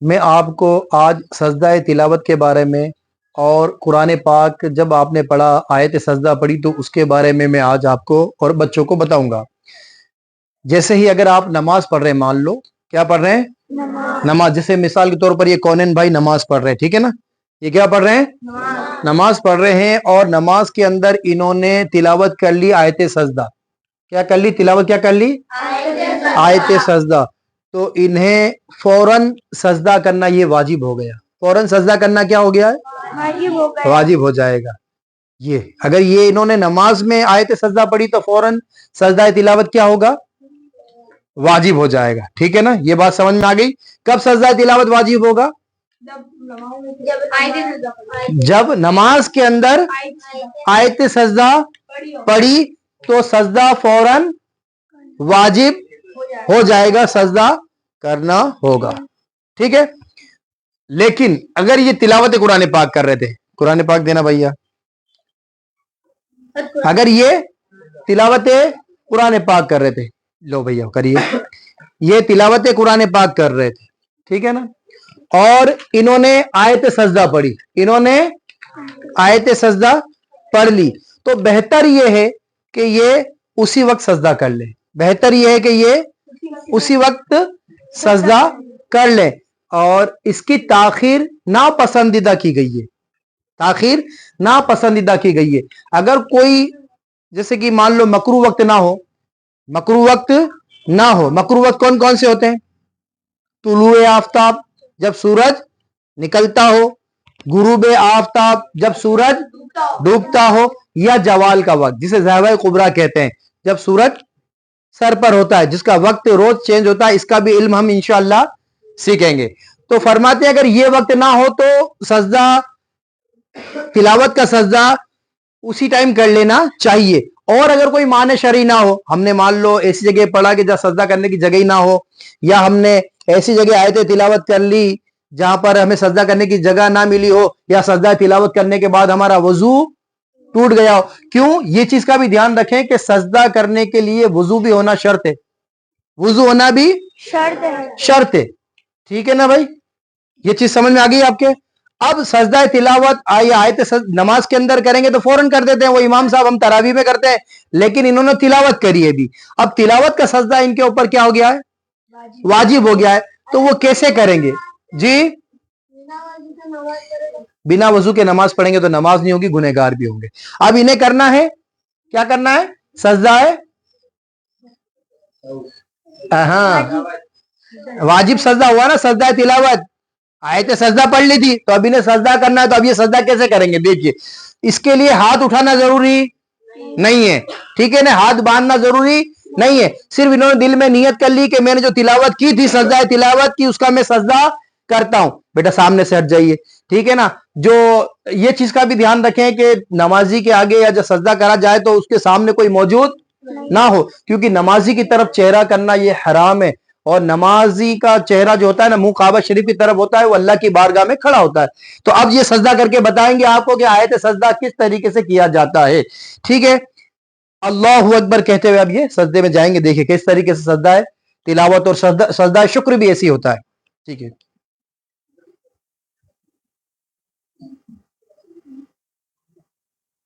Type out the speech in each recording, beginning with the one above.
میں آپ کو آج سجدہ تلاوت کے بارے میں اور قرآن پاک جب آپ نے پڑھا آیت سجدہ پڑھی تو اس کے بارے میں آج آپ کو اور بچوں کو بتاؤں گا۔ جیسے ہی اگر آپ نماز پڑھ رہے ہیں، مان لو کیا پڑھ رہے ہیں؟ نماز۔ جیسے مثال کے طور پر یہ کونین بھائی نماز پڑھ رہے ہیں، ٹھیک ہے نا؟ یہ کیا پڑھ رہے ہیں؟ نماز پڑھ رہے ہیں، اور نماز کے اندر انہوں نے تلاوت کر لی آیت سجدہ۔ کیا کر لی؟ تلاوت کیا کر لی؟ آیت سجدہ۔ تو انہیں فوراً سجدہ کرنا یہ واجب ہو گیا۔ فوراً سجدہ کرنا کیا ہو گیا ہے؟ واجب ہو جائے گا۔ یہ اگر یہ انہوں نے نماز میں آیت سجدہ پڑھی تو فوراً سجدہ تلاوت کیا ہوگا؟ واجب ہو جائے گا، ٹھیک ہے نا؟ یہ بات سمجھ میں آ گئی؟ کب سجدہ تلاوت واجب ہوگا؟ جب نماز کے اندر آیت سجدہ پڑھی تو سجدہ فوراً واجب ہو جائے گا، سجدہ کرنا ہوگا، ٹھیک ہے؟ لیکن اگر یہ تلاوت قرآن پاک کر رہے تھے، قرآن پاک دینا بھیا، اگر یہ تلاوت قرآن پاک کر رہے تھے، لو بھیا کریے، یہ تلاوت قرآن پاک کر رہے تھے، ٹھیک ہے نا؟ اور انہوں نے آیت سجدہ پڑھی، انہوں نے آیت سجدہ پڑھ لی، تو بہتر یہ ہے کہ یہ اسی وقت سجدہ کر لیں۔ بہتر یہ ہے کہ یہ اسی وقت سجدہ کر لیں، اور اس کی تاخیر ناپسندیدہ کی گئی ہے۔ تاخیر ناپسندیدہ کی گئی ہے۔ اگر کوئی جیسے کہ مان لو مکروہ وقت نہ ہو، مکروہ وقت نہ ہو، مکروہ وقت کون کون سے ہوتے ہیں؟ طلوع آفتاب جب سورج نکلتا ہو، غروب آفتاب جب سورج ڈوبتا ہو، یا زوال کا وقت جسے زاویہ کبریٰ کہتے ہیں، جب سورج سر پر ہوتا ہے، جس کا وقت روز چینج ہوتا ہے، اس کا بھی علم ہم انشاءاللہ سیکھیں گے۔ تو فرماتے ہیں اگر یہ وقت نہ ہو تو سجدہ تلاوت کا سجدہ اسی ٹائم کر لینا چاہیے۔ اور اگر کوئی معنی شرعی نہ ہو، ہم نے مان لو ایسی جگہ پڑھا کہ جہاں سجدہ کرنے کی جگہ ہی نہ ہو، یا ہم نے ایسی جگہ آیت تلاوت کر لی جہاں پر ہمیں سجدہ کرنے کی جگہ نہ ملی ہو، یا سجدہ تلاوت کرنے کے بعد ہمارا وضو ٹوٹ گیا ہو، کیوں؟ یہ چیز کا بھی دھیان رکھیں کہ سجدہ کرنے کے لیے وضو بھی ہونا شرط ہے، وضو ہونا بھی شرط ہے، ٹھیک ہے نا بھائی؟ یہ چیز سمجھ میں آ گئی آپ کے؟ اب سجدہ تلاوت آیت نماز کے اندر کریں گے تو فوراً کر دیتے ہیں، وہ امام صاحب ہم تراویح میں کرتے ہیں، لیکن انہوں نے تلاوت کری ہے بھی، اب تلاوت کا سجدہ ان کے اوپر کیا ہو گیا ہے؟ واجب ہو گیا ہے، تو وہ کیسے کریں گے؟ جی بنا وضو کے نماز پڑھیں گے تو نماز نہیں ہوگی، گنہگار بھی ہوں گے۔ اب انہیں کرنا ہے، کیا کرنا ہے؟ سجدہ ہے، ہاں واجب سجدہ ہوا نا، سجدہ تلاوت، آیت سجدہ پڑھ لی تھی تو اب انہیں سجدہ کرنا ہے، تو اب یہ سجدہ کیسے کریں گے؟ دیکھیے، اس کے لیے ہاتھ اٹھانا ضروری نہیں ہے، ٹھیک ہے نا؟ ہاتھ باندھنا ضروری نہیں ہے، صرف انہوں نے دل میں نیت کر لی کہ میں نے جو تلاوت کی تھی، سجدہ تلاوت کی، اس کا میں سجدہ کرتا ہوں۔ بیٹا سامنے سے ہٹ جائیے، ٹھیک ہے نا؟ جو یہ چیز کا بھی دھیان رکھیں کہ نمازی کے آگے یا جب سجدہ کرا جائے تو اس کے سامنے کوئی موجود نہ ہو، کیونکہ نمازی کی طرف چہرہ کرنا یہ حرام ہے، اور نمازی کا چہرہ جو ہوتا ہے نا، منہ کعبہ شریف کی طرف ہوتا ہے، وہ اللہ کی بارگاہ میں کھڑا ہوتا ہے۔ تو اب یہ سجدہ کر کے بتائیں گے آپ کو کہ آیت سجدہ کس طریقے سے کیا جاتا ہے، ٹھیک ہے؟ اللہ اکبر کہتے ہوئے اب یہ سجدے میں جائیں گے، دیکھیں کس طریقے سے سجدہ ہے تلاوت، اور سجدہ شکر بھی ایسی ہوتا ہے، ٹھیک ہے؟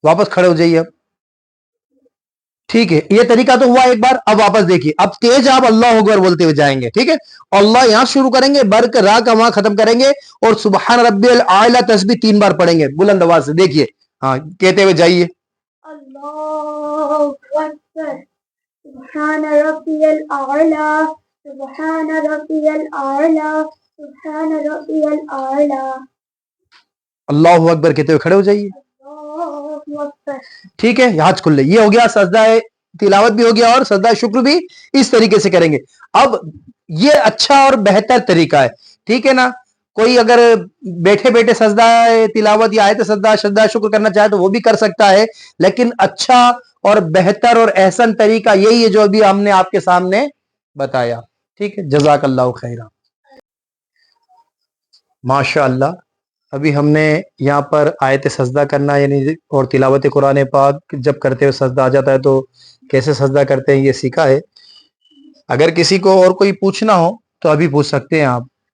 واپس کھڑے ہو جائیے اب، ٹھیک ہے؟ یہ طریقہ تو ہوا ایک بار، اب واپس دیکھیے، اب تیز آپ اللہ اکبر بولتے ہوئے جائیں گے، ٹھیک ہے؟ اللہ یہاں شروع کریں گے، برک را کا وہاں ختم کریں گے، اور سبحان ربی الاعلی تسبیح 3 بار پڑھیں گے بلند آواز سے، دیکھیے، ہاں کہتے ہوئے جائیے۔ اللہ اکبر، سبحان ربی الاعلی، سبحان ربی الاعلی، سبحان ربی الاعلی۔ اللہ اکبر کہتے ہوئے کھڑے ہو جائیے، ٹھیک ہے؟ ہاتھ کھل لے، یہ ہو گیا سجدہ تلاوت بھی ہو گیا، اور سجدہ شکر بھی اس طریقے سے کریں گے۔ اب یہ اچھا اور بہتر طریقہ ہے، ٹھیک ہے نا؟ کوئی اگر بیٹھے بیٹھے سجدہ تلاوت یا آیت سجدہ شکر کرنا چاہے تو وہ بھی کر سکتا ہے، لیکن اچھا اور بہتر اور احسن طریقہ یہی ہے جو ابھی ہم نے آپ کے سامنے بتایا، ٹھیک ہے؟ جزاک اللہ خیرہ۔ ماشاء اللہ، ابھی ہم نے یہاں پر آیت سجدہ کرنا یعنی اور تلاوت قرآن پاک جب کرتے ہوئے سجدہ آ جاتا ہے تو کیسے سجدہ کرتے ہیں یہ سیکھا ہے۔ اگر کسی کو اور کوئی پوچھنا ہو تو ابھی پوچھ سکتے ہیں آپ۔